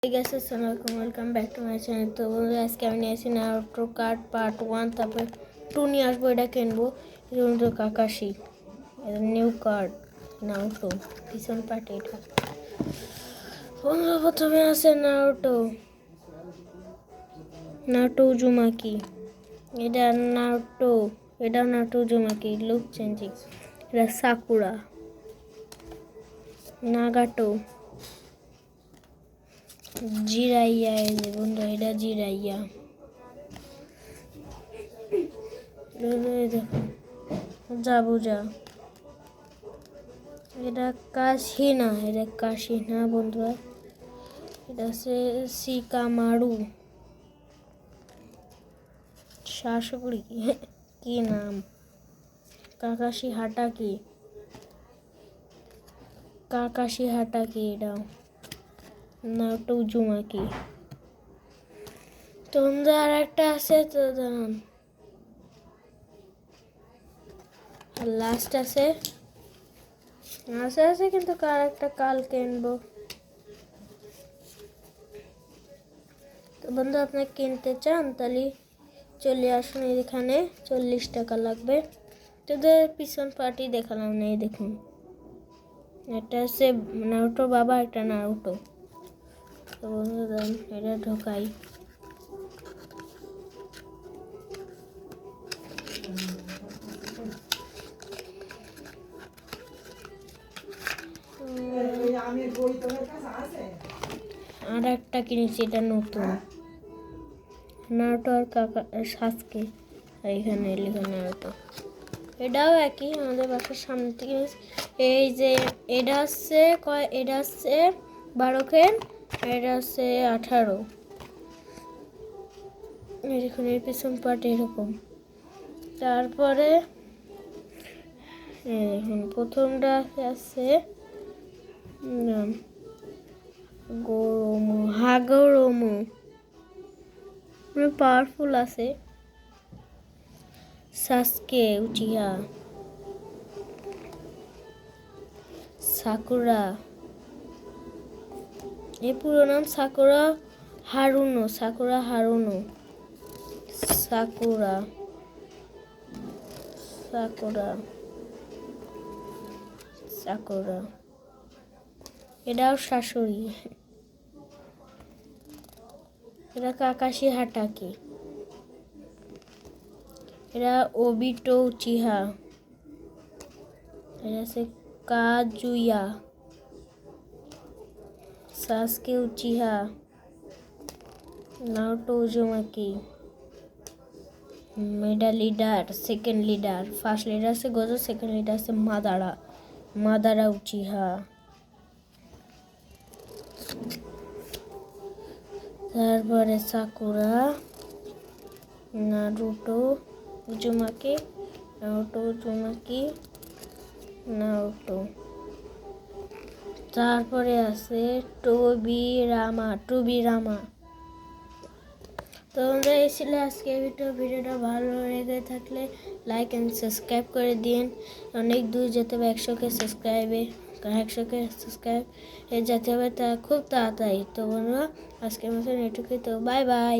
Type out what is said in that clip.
Hey guys, assalamualaikum, welcome back to my channel. তো আজকে আমি নিয়েছি নারুটো কার্ড পার্ট 1, তারপর 2 নিয়ে আসবো। এটা কিনবো কিন্তু কাকাশি নিউ কার্ড নারুটো পিছন পার্ট। এটা প্রথমে আছে নারুটো উজুমাকি। এটা নারুটো উজুমাকি লুক চেঞ্জিং। এটা সাকুরা নাগাটো জিরাইয়া। এই যে বন্ধু, এটা জিরাইয়া। দেখো জাবুজা। এটা কাশিনা, বন্ধুরা। এটা হচ্ছে শিকামারু শাশুড়ি। কি নাম? কাকাশি হাটাকি। এটা নারুটো উজুমাকি। তোমাদের আর একটা আছে তো জানান। লাস্ট আছে কিন্তু কার একটা কাল কিনবো। তো বন্ধু, আপনি কিনতে চান তাহলে চলে আসুন। এখানে 40 টাকা লাগবে। তোদের পিছন পার্টি দেখালাম না, এই দেখুন। এটা হচ্ছে নারুটো বাবা, একটা নারুটো। তো বন্ধু এটা ঢোকাই। আর একটা কিনেছি, এটা নতুন নারুটো আর কাকা সাসকে। এখানে লেখা নারুটো। এটাও একই, আমাদের বাসার সামনে থেকে। এই যে এটা হচ্ছে 12 খেন, এটা হচ্ছে 18। এরকম এর পিছন পাট এরকম। তারপরে প্রথমটা আছে হাগরোমো, পাওয়ারফুল আছে। সাসকে উচিহা। সাকুরা, এর পুরো নাম সাকুরা হারুনো। সাকুরা এটাও শাশুড়ি। এটা কাকাশি হাটাকি। এটা ওবিটো উচিহা। এটা আছে কাজুয়া। সাসকে উচিহা, নারুটো উজুমাকি। এটা leader, second leader. First leader আছে গোজো, সেকেন্ড লিডার আছে মাদারা উচিহা। তারপরে সাকুরা, নারুটো উজুমাকি। তারপরে আছে টুবিরামা। তো আমরা এই ছিল আজকে ভিডিওটা ভালো লেগে থাকলে লাইক অ্যান্ড সাবস্ক্রাইব করে দিন। অনেক দূর যেতে হবে 100K সাবস্ক্রাইব যেতে হবে তা খুব তাড়াতাড়ি। তো বন্ধুরা, আজকের মতন এটুকুই। তো বাই বাই।